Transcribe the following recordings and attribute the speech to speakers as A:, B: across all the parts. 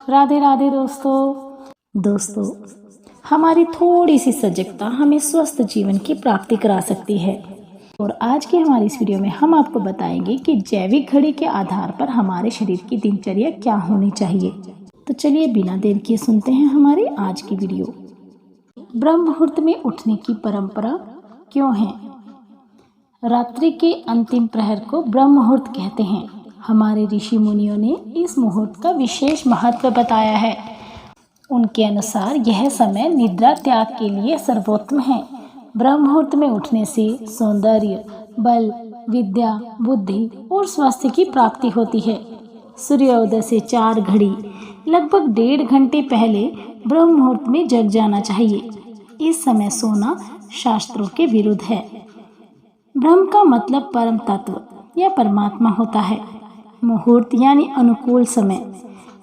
A: राधे राधे दोस्तों, हमारी थोड़ी सी सजगता हमें स्वस्थ जीवन की प्राप्ति करा सकती है। और आज की हमारी इस वीडियो में हम आपको बताएंगे कि जैविक घड़ी के आधार पर हमारे शरीर की दिनचर्या क्या होनी चाहिए। तो चलिए बिना देर किए सुनते हैं हमारी आज की वीडियो। ब्रह्म मुहूर्त में उठने की परंपरा क्यों है? रात्रि के अंतिम प्रहर को ब्रह्म मुहूर्त कहते हैं। हमारे ऋषि मुनियों ने इस मुहूर्त का विशेष महत्व बताया है। उनके अनुसार यह समय निद्रा त्याग के लिए सर्वोत्तम है। ब्रह्म मुहूर्त में उठने से सौंदर्य, बल, विद्या, बुद्धि और स्वास्थ्य की प्राप्ति होती है। सूर्योदय से 4 घड़ी लगभग 1.5 घंटे पहले ब्रह्म मुहूर्त में जग जाना चाहिए। इस समय सोना शास्त्रों के विरुद्ध है। ब्रह्म का मतलब परम तत्व या परमात्मा होता है। मुहूर्त यानी अनुकूल समय।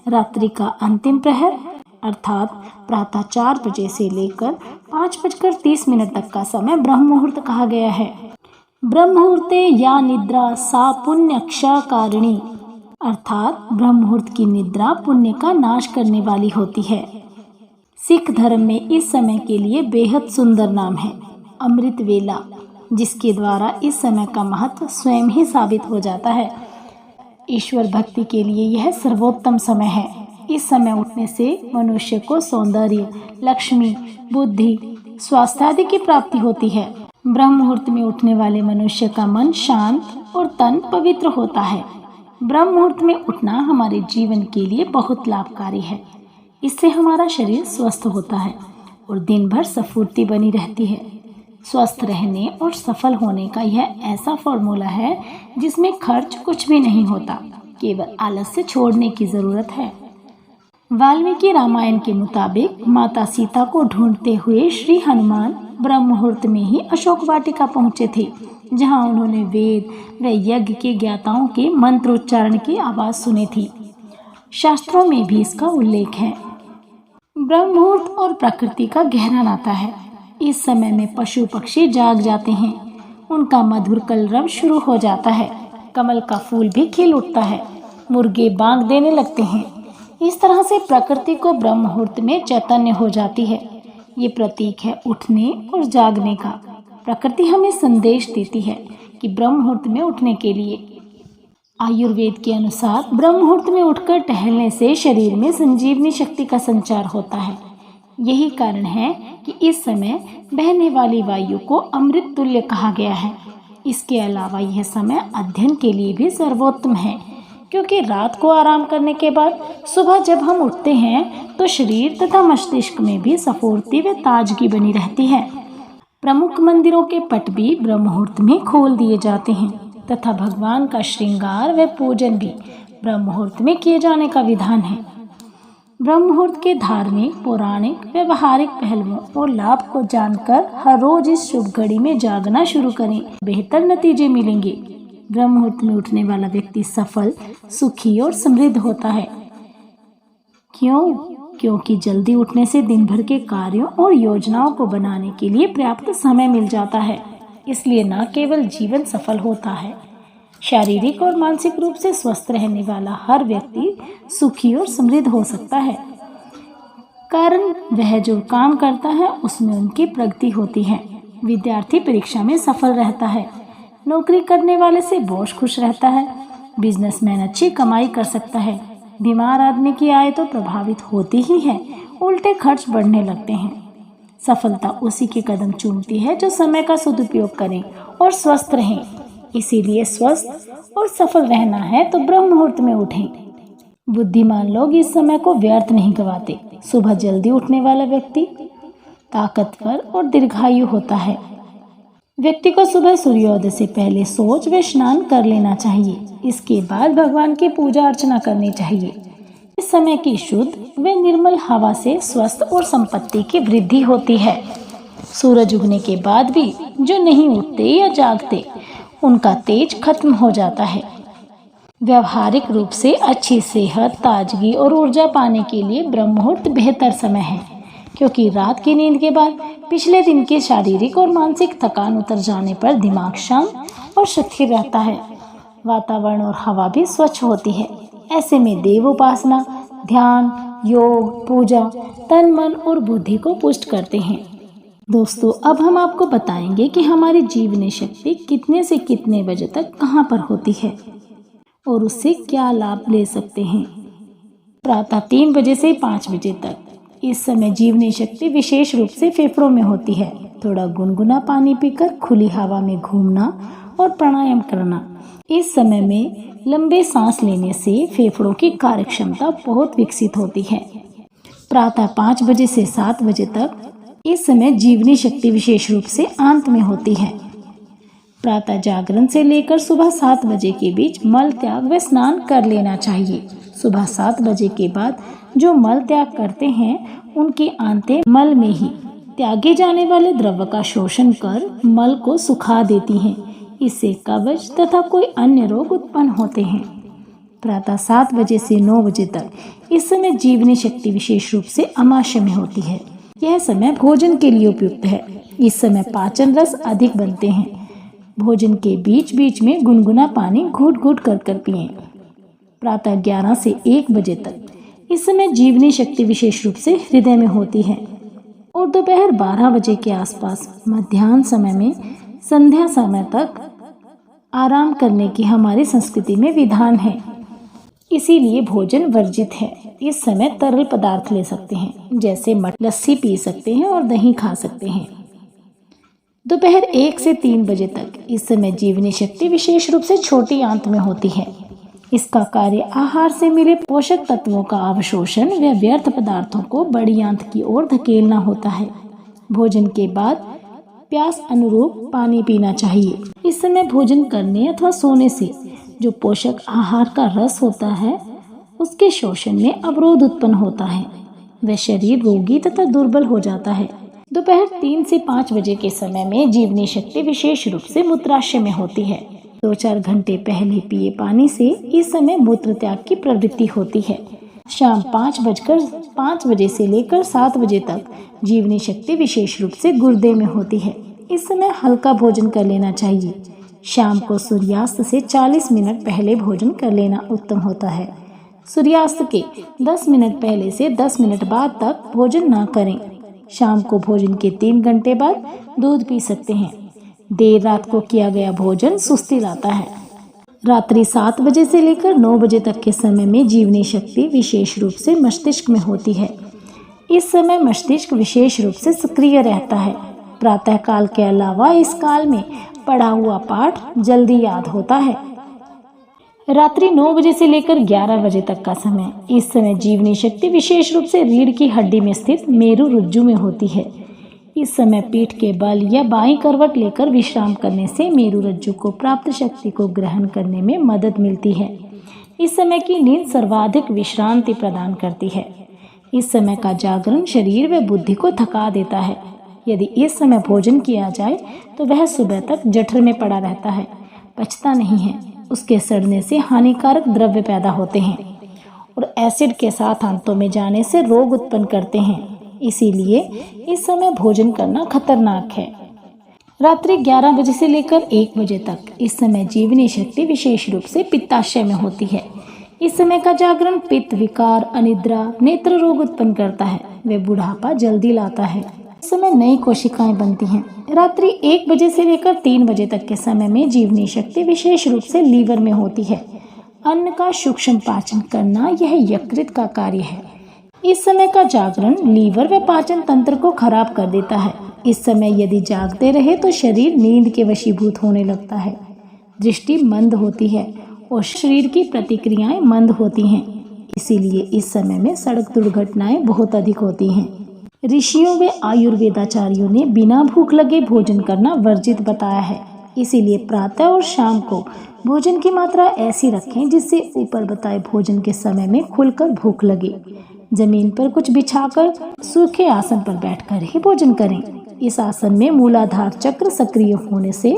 A: रात्रि का अंतिम प्रहर अर्थात प्रातः 4 बजे से लेकर 5:30 तक का समय ब्रह्म मुहूर्त कहा गया है। ब्रह्म मुहूर्ते या निद्रा सा पुण्य क्षकारिणी अर्थात ब्रह्म मुहूर्त की निद्रा पुण्य का नाश करने वाली होती है। सिख धर्म में इस समय के लिए बेहद सुंदर नाम है अमृत वेला, जिसके द्वारा इस समय का महत्व स्वयं ही साबित हो जाता है। ईश्वर भक्ति के लिए यह सर्वोत्तम समय है। इस समय उठने से मनुष्य को सौंदर्य, लक्ष्मी, बुद्धि, स्वास्थ्य आदि की प्राप्ति होती है। ब्रह्म मुहूर्त में उठने वाले मनुष्य का मन शांत और तन पवित्र होता है। ब्रह्म मुहूर्त में उठना हमारे जीवन के लिए बहुत लाभकारी है। इससे हमारा शरीर स्वस्थ होता है और दिन भर स्फूर्ति बनी रहती है। स्वस्थ रहने और सफल होने का यह ऐसा फॉर्मूला है जिसमें खर्च कुछ भी नहीं होता, केवल आलस्य छोड़ने की जरूरत है। वाल्मीकि रामायण के मुताबिक माता सीता को ढूंढते हुए श्री हनुमान ब्रह्म मुहूर्त में ही अशोक वाटिका पहुंचे थे, जहां उन्होंने वेद व यज्ञ के ज्ञाताओं के मंत्रोच्चारण की आवाज सुनी थी। शास्त्रों में भी इसका उल्लेख है। ब्रह्म मुहूर्त और प्रकृति का गहरा नाता है। इस समय में पशु पक्षी जाग जाते हैं, उनका मधुर कलरव शुरू हो जाता है, कमल का फूल भी खिल उठता है, मुर्गे बांग देने लगते हैं। इस तरह से प्रकृति को ब्रह्म मुहूर्त में चैतन्य हो जाती है। ये प्रतीक है उठने और जागने का। प्रकृति हमें संदेश देती है कि ब्रह्म मुहूर्त में उठने के लिए। आयुर्वेद के अनुसार ब्रह्म मुहूर्त में उठकर टहलने से शरीर में संजीवनी शक्ति का संचार होता है। यही कारण है कि इस समय बहने वाली वायु को अमृत तुल्य कहा गया है। इसके अलावा यह समय अध्ययन के लिए भी सर्वोत्तम है, क्योंकि रात को आराम करने के बाद सुबह जब हम उठते हैं तो शरीर तथा मस्तिष्क में भी स्फूर्ति व ताजगी बनी रहती है। प्रमुख मंदिरों के पट भी ब्रह्म मुहूर्त में खोल दिए जाते हैं तथा भगवान का श्रृंगार व पूजन भी ब्रह्म मुहूर्त में किए जाने का विधान है। ब्रह्म मुहूर्त के धार्मिक, पौराणिक, व्यवहारिक पहलुओं और लाभ को जानकर हर रोज इस शुभ घड़ी में जागना शुरू करें, बेहतर नतीजे मिलेंगे। ब्रह्म मुहूर्त में उठने वाला व्यक्ति सफल, सुखी और समृद्ध होता है। क्यों? क्योंकि जल्दी उठने से दिन भर के कार्यों और योजनाओं को बनाने के लिए पर्याप्त समय मिल जाता है। इसलिए न केवल जीवन सफल होता है, शारीरिक और मानसिक रूप से स्वस्थ रहने वाला हर व्यक्ति सुखी और समृद्ध हो सकता है। कारण वह जो काम करता है उसमें उनकी प्रगति होती है। विद्यार्थी परीक्षा में सफल रहता है, नौकरी करने वाले से बॉस खुश रहता है, बिजनेसमैन अच्छी कमाई कर सकता है। बीमार आदमी की आय तो प्रभावित होती ही है, उल्टे खर्च बढ़ने लगते हैं। सफलता उसी के कदम चूमती है जो समय का सदुपयोग करें और स्वस्थ रहें। इसीलिए स्वस्थ और सफल रहना है तो ब्रह्म मुहूर्त में उठें। बुद्धिमान लोग इस समय को व्यर्थ नहीं गवाते। सुबह जल्दी उठने वाला व्यक्ति ताकतवर और दीर्घायु होता है। व्यक्ति को सुबह सूर्योदय से पहले शौच व स्नान कर लेना चाहिए। इसके बाद भगवान की पूजा अर्चना करनी चाहिए। इस समय की शुद्ध व निर्मल हवा से स्वास्थ्य और संपत्ति की वृद्धि होती है। सूरज उगने के बाद भी जो नहीं उठते या जागते उनका तेज खत्म हो जाता है। व्यवहारिक रूप से अच्छी सेहत, ताजगी और ऊर्जा पाने के लिए ब्रह्म मुहूर्त बेहतर समय है, क्योंकि रात की नींद के बाद पिछले दिन के शारीरिक और मानसिक थकान उतर जाने पर दिमाग शांत और स्थिर रहता है। वातावरण और हवा भी स्वच्छ होती है। ऐसे में देव उपासना, ध्यान, योग, पूजा तन, मन और बुद्धि को पुष्ट करते हैं। दोस्तों, अब हम आपको बताएंगे कि हमारी जीवनी शक्ति कितने से कितने बजे तक कहाँ पर होती है और उससे क्या लाभ ले सकते हैं। प्रातः 3 बजे से 5 बजे तक। इस समय जीवनी शक्ति विशेष रूप से फेफड़ों में होती है। थोड़ा गुनगुना पानी पीकर खुली हवा में घूमना और प्राणायाम करना। इस समय में लंबे सांस लेने से फेफड़ों की कार्यक्षमता बहुत विकसित होती है। प्रातः 5 बजे से 7 बजे तक। इस समय जीवनी शक्ति विशेष रूप से आंत में होती है। प्रातः जागरण से लेकर सुबह 7 बजे के बीच मल त्याग व स्नान कर लेना चाहिए। सुबह 7 बजे के बाद जो मल त्याग करते हैं उनकी आंतें मल में ही त्यागे जाने वाले द्रव्य का शोषण कर मल को सुखा देती हैं। इससे कब्ज तथा कोई अन्य रोग उत्पन्न होते हैं। प्रातः 7 बजे से 9 बजे तक। इस समय जीवनी शक्ति विशेष रूप से अमाशय में होती है। यह समय भोजन के लिए उपयुक्त है। इस समय पाचन रस अधिक बनते हैं। भोजन के बीच बीच में गुनगुना पानी घूट घूट कर पिएं। प्रातः 11 से 1 बजे तक। इस समय जीवनी शक्ति विशेष रूप से हृदय में होती है और दोपहर 12 बजे के आसपास। मध्याह्न समय में संध्या समय तक आराम करने की हमारी संस्कृति में विधान है, इसीलिए भोजन वर्जित है। इस समय तरल पदार्थ ले सकते हैं, जैसे लस्सी पी सकते हैं और दही खा सकते हैं। दोपहर 1 से 3 बजे तक। इस समय जीवनी शक्ति विशेष रूप से छोटी आंत में होती है। इसका कार्य आहार से मिले पोषक तत्वों का अवशोषण व व्यर्थ पदार्थों को बड़ी आंत की ओर धकेलना होता है। भोजन के बाद प्यास अनुरूप पानी पीना चाहिए। इस समय भोजन करने अथवा सोने से जो पोषक आहार का रस होता है उसके शोषण में अवरोध उत्पन्न होता है व शरीर रोगी तथा दुर्बल हो जाता है। दोपहर 3 से 5 बजे के समय में जीवनी शक्ति विशेष रूप से मूत्राशय में होती है। 2-4 घंटे पहले पिए पानी से इस समय मूत्र त्याग की प्रवृत्ति होती है। शाम 5 बजे से लेकर 7 बजे तक जीवनी शक्ति विशेष रूप से गुर्दे में होती है। इस समय हल्का भोजन कर लेना चाहिए। शाम को सूर्यास्त से 40 मिनट पहले भोजन कर लेना उत्तम होता है। सूर्यास्त के 10 मिनट पहले से 10 मिनट बाद तक भोजन न करें। शाम को भोजन के 3 घंटे बाद दूध पी सकते हैं। देर रात को किया गया भोजन सुस्ती लाता है। रात्रि 7 बजे से लेकर 9 बजे तक के समय में जीवनी शक्ति विशेष रूप से मस्तिष्क में होती है। इस समय मस्तिष्क विशेष रूप से सक्रिय रहता है। प्रातः काल के अलावा इस काल में पढ़ा हुआ पाठ जल्दी याद होता है। रात्रि 9 बजे से लेकर 11 बजे तक का समय। इस समय जीवनी शक्ति विशेष रूप से रीढ़ की हड्डी में स्थित मेरु रज्जु में होती है। इस समय पीठ के बल या बाईं करवट लेकर विश्राम करने से मेरु रज्जु को प्राप्त शक्ति को ग्रहण करने में मदद मिलती है। इस समय की नींद सर्वाधिक विश्रांति प्रदान करती है। इस समय का जागरण शरीर व बुद्धि को थका देता है। यदि इस समय भोजन किया जाए तो वह सुबह तक जठर में पड़ा रहता है, पचता नहीं है। उसके सड़ने से हानिकारक द्रव्य पैदा होते हैं और एसिड के साथ आंतों में जाने से रोग उत्पन्न करते हैं। इसीलिए इस समय भोजन करना खतरनाक है। रात्रि 11 बजे से लेकर 1 बजे तक। इस समय जीवनी शक्ति विशेष रूप से पित्ताशय में होती है। इस समय का जागरण पित्त विकार, अनिद्रा, नेत्र रोग उत्पन्न करता है वे बुढ़ापा जल्दी लाता है। इस समय नई कोशिकाएं बनती हैं। रात्रि 1 बजे से लेकर 3 बजे तक के समय में जीवनी शक्ति विशेष रूप से लीवर में होती है। अन्न का सूक्ष्म पाचन करना यह यकृत का कार्य है। इस समय का जागरण लीवर व पाचन तंत्र को खराब कर देता है। इस समय यदि जागते रहे तो शरीर नींद के वशीभूत होने लगता है, दृष्टि मंद होती है और शरीर की प्रतिक्रियाएं मंद होती हैं। इसीलिए इस समय में सड़क दुर्घटनाएं बहुत अधिक होती हैं। ऋषियों व आयुर्वेदाचार्यों ने बिना भूख लगे भोजन करना वर्जित बताया है। इसीलिए प्रातः और शाम को भोजन की मात्रा ऐसी रखें जिससे ऊपर बताए भोजन के समय में खुलकर भूख लगे। जमीन पर कुछ बिछाकर सूखे आसन पर बैठकर ही भोजन करें। इस आसन में मूलाधार चक्र सक्रिय होने से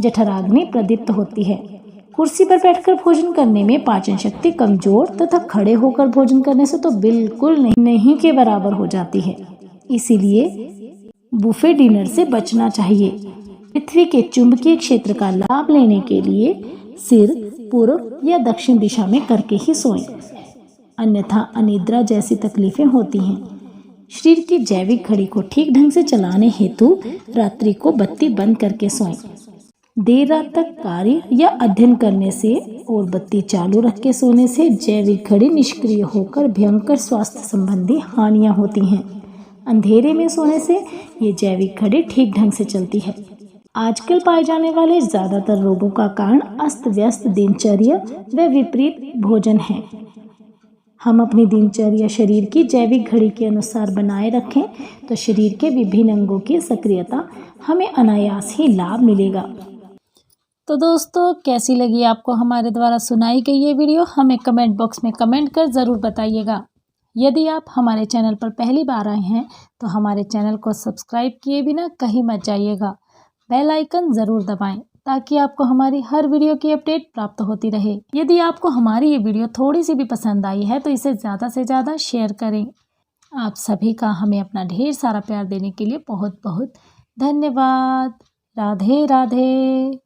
A: जठराग्नि प्रदीप्त होती है। कुर्सी पर बैठकर भोजन करने में पाचन शक्ति कमजोर तथा खड़े होकर भोजन करने से तो बिल्कुल नहीं के बराबर हो जाती है। इसीलिए बुफे डिनर से बचना चाहिए। पृथ्वी के चुंबकीय क्षेत्र का लाभ लेने के लिए सिर पूर्व या दक्षिण दिशा में करके ही सोएं। अन्यथा अनिद्रा जैसी तकलीफें होती हैं। शरीर की जैविक घड़ी को ठीक ढंग से चलाने हेतु रात्रि को बत्ती बंद करके सोएं। देर रात तक कार्य या अध्ययन करने से और बत्ती चालू रख के सोने से जैविक घड़ी निष्क्रिय होकर भयंकर स्वास्थ्य संबंधी हानियां होती हैं। अंधेरे में सोने से ये जैविक घड़ी ठीक ढंग से चलती है। आजकल पाए जाने वाले ज्यादातर रोगों का कारण अस्त व्यस्त दिनचर्या व विपरीत भोजन है। हम अपनी दिनचर्या शरीर की जैविक घड़ी के अनुसार बनाए रखें तो शरीर के विभिन्न अंगों की सक्रियता हमें अनायास ही लाभ मिलेगा। तो दोस्तों, कैसी लगी आपको हमारे द्वारा सुनाई गई ये वीडियो? हमें कमेंट बॉक्स में कमेंट कर ज़रूर बताइएगा। यदि आप हमारे चैनल पर पहली बार आए हैं तो हमारे चैनल को सब्सक्राइब किए बिना कहीं मत जाइएगा। बेल आइकन ज़रूर दबाएं ताकि आपको हमारी हर वीडियो की अपडेट प्राप्त होती रहे। यदि आपको हमारी ये वीडियो थोड़ी सी भी पसंद आई है तो इसे ज़्यादा से ज़्यादा शेयर करें। आप सभी का हमें अपना ढेर सारा प्यार देने के लिए बहुत बहुत धन्यवाद। राधे राधे।